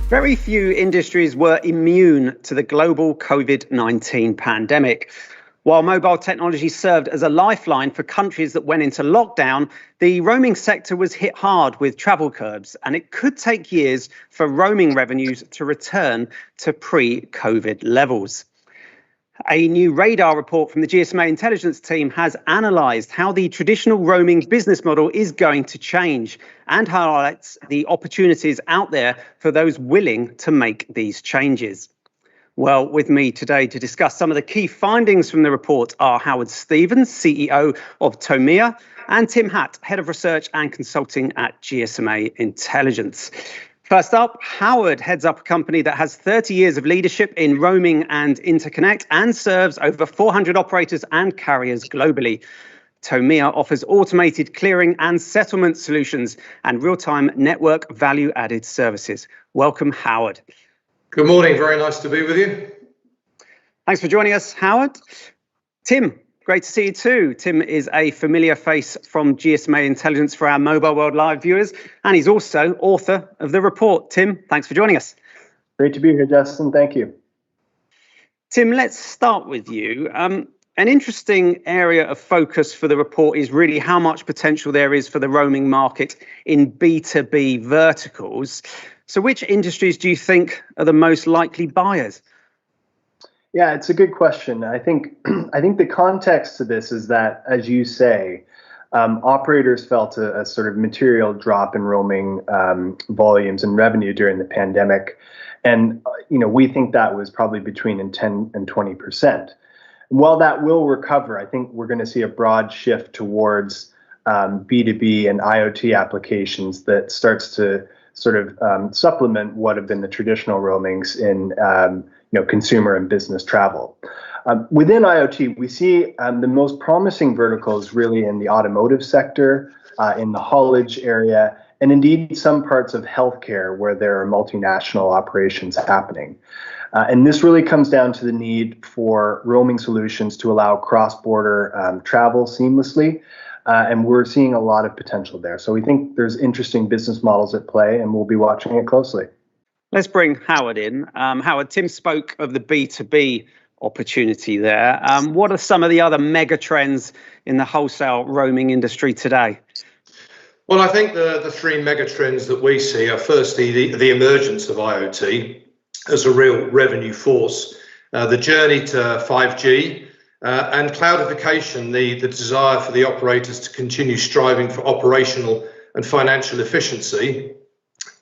Very few industries were immune to the global COVID-19 pandemic. While mobile technology served as a lifeline for countries that went into lockdown, the roaming sector was hit hard with travel curbs, and it could take years for roaming revenues to return to pre-COVID levels. A new radar report from the GSMA intelligence team has analysed how the traditional roaming business model is going to change and highlights the opportunities out there for those willing to make these changes. Well, with me today to discuss some of the key findings from the report are Howard Stevens, CEO of TOMIA, and Tim Hatt, Head of Research and Consulting at GSMA Intelligence. First up, Howard heads up a company that has 30 years of leadership in roaming and interconnect and serves over 400 operators and carriers globally. TOMIA offers automated clearing and settlement solutions and real-time network value-added services. Welcome, Howard. Good morning. Very nice to be with you. Thanks for joining us, Howard. Tim, great to see you too. Tim is a familiar face from GSMA Intelligence for our Mobile World Live viewers, and he's also author of the report. Tim, thanks for joining us. Great to be here, Justin. Thank you. Tim, let's start with you. An interesting area of focus for the report is really how much potential there is for the roaming market in B2B verticals. So which industries do you think are the most likely buyers? Yeah, it's a good question. I think the context to this is that, as you say, operators felt a sort of material drop in roaming volumes and revenue during the pandemic. And, we think that was probably between 10 and 20%. While that will recover, I think we're going to see a broad shift towards B2B and IoT applications that starts to sort of supplement what have been the traditional roamings in consumer and business travel. Within IoT, we see the most promising verticals really in the automotive sector, in the haulage area, and indeed some parts of healthcare where there are multinational operations happening. And this really comes down to the need for roaming solutions to allow cross-border travel seamlessly. And we're seeing a lot of potential there. So we think there's interesting business models at play, and we'll be watching it closely. Let's bring Howard in. Howard, Tim spoke of the B2B opportunity there. What are some of the other mega trends in the wholesale roaming industry today? Well, I think the three mega trends that we see are firstly the emergence of IoT as a real revenue force, the journey to 5G, and cloudification, the desire for the operators to continue striving for operational and financial efficiency.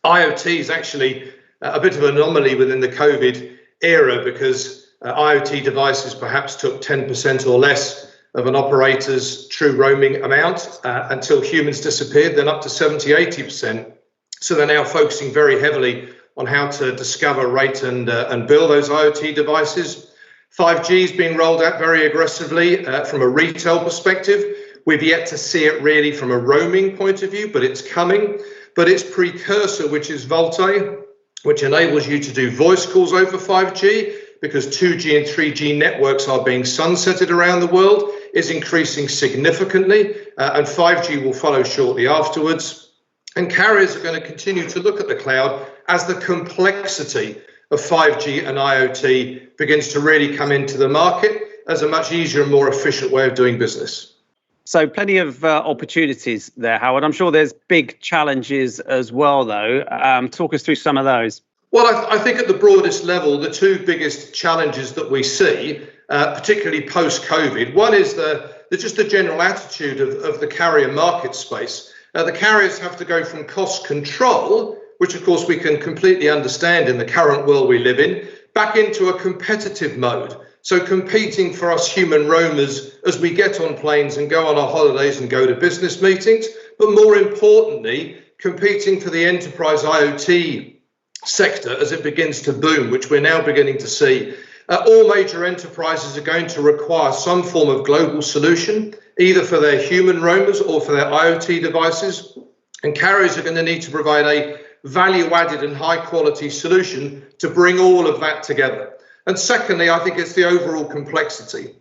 IoT is actually a bit of an anomaly within the COVID era because IoT devices perhaps took 10% or less of an operator's true roaming amount until humans disappeared, then up to 70-80%. So they're now focusing very heavily on how to discover, rate and build those IoT devices. 5G is being rolled out very aggressively from a retail perspective. We've yet to see it really from a roaming point of view, but it's coming. But its precursor, which is VoLTE, which enables you to do voice calls over 5G, because 2G and 3G networks are being sunsetted around the world, is increasing significantly, and 5G will follow shortly afterwards. And carriers are going to continue to look at the cloud as the complexity of 5G and IoT begins to really come into the market as a much easier and more efficient way of doing business. So plenty of opportunities there, Howard. I'm sure there's big challenges as well, though. Talk us through some of those. Well, I think at the broadest level, the two biggest challenges that we see, particularly post-COVID, one is just the general attitude of the carrier market space. The carriers have to go from cost control, which of course we can completely understand in the current world we live in, back into a competitive mode. So competing for us human roamers as we get on planes and go on our holidays and go to business meetings, but more importantly, competing for the enterprise IoT sector as it begins to boom, which we're now beginning to see. All major enterprises are going to require some form of global solution, either for their human roamers or for their IoT devices. And carriers are going to need to provide a value-added and high-quality solution to bring all of that together. And secondly, I think it's the overall complexity.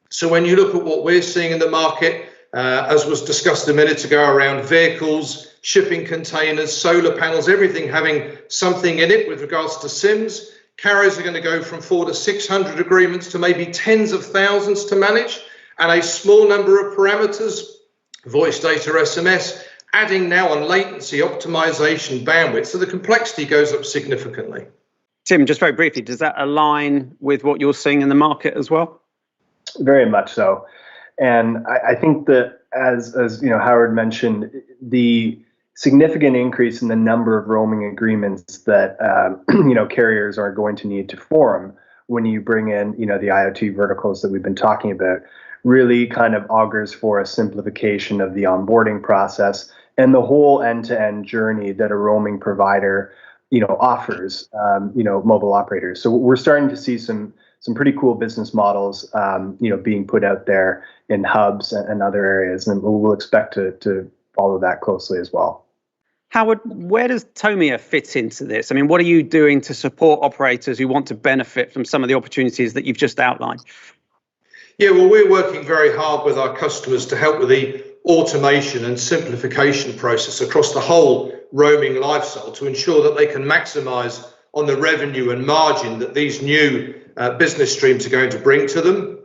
So when you look at what we're seeing in the market, as was discussed a minute ago around vehicles, shipping containers, solar panels, everything having something in it with regards to SIMs. Carriers are going to go from 400 to 600 agreements to maybe tens of thousands to manage, and a small number of parameters, voice, data, SMS, adding now on latency, optimization, bandwidth. So the complexity goes up significantly. Tim, just very briefly, does that align with what you're seeing in the market as well? Very much so. And I think that as Howard mentioned, the significant increase in the number of roaming agreements that carriers are going to need to form when you bring in the IoT verticals that we've been talking about really kind of augurs for a simplification of the onboarding process and the whole end-to-end journey that a roaming provider offers mobile operators. So we're starting to see some pretty cool business models being put out there in hubs and other areas, and we'll expect to follow that closely as well. Howard, where does TOMIA fit into this? I mean, what are you doing to support operators who want to benefit from some of the opportunities that you've just outlined? Yeah, well, we're working very hard with our customers to help with the automation and simplification process across the whole roaming lifecycle to ensure that they can maximize on the revenue and margin that these new business streams are going to bring to them.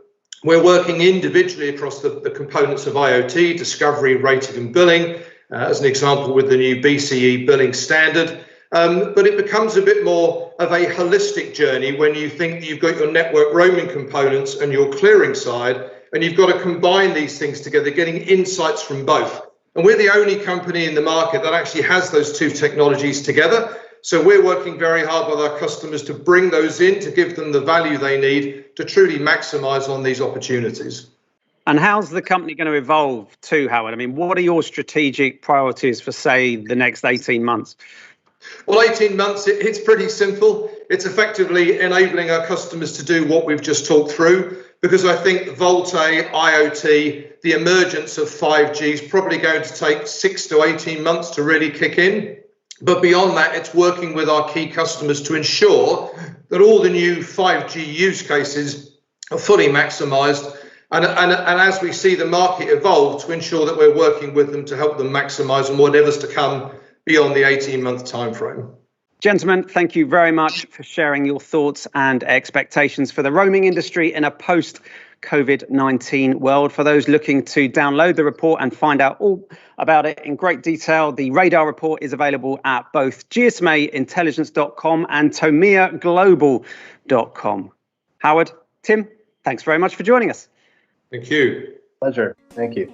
We're working individually across the components of IoT, discovery, rating and billing, as an example with the new BCE billing standard. But it becomes a bit more of a holistic journey when you think that you've got your network roaming components and your clearing side, and you've got to combine these things together, getting insights from both. And we're the only company in the market that actually has those two technologies together. So we're working very hard with our customers to bring those in, to give them the value they need to truly maximize on these opportunities. And how's the company going to evolve too, Howard? I mean, what are your strategic priorities for, say, the next 18 months? Well, 18 months, it's pretty simple. It's effectively enabling our customers to do what we've just talked through, because I think VoLTE, IoT, the emergence of 5G is probably going to take 6 to 18 months to really kick in. But beyond that, it's working with our key customers to ensure that all the new 5G use cases are fully maximized. And as we see the market evolve, to ensure that we're working with them to help them maximize on whatever's to come beyond the 18-month timeframe. Gentlemen, thank you very much for sharing your thoughts and expectations for the roaming industry in a post-COVID-19 world. For those looking to download the report and find out all about it in great detail, the Radar report is available at both GSMAintelligence.com and TOMIAglobal.com. Howard, Tim, thanks very much for joining us. Thank you. Pleasure. Thank you.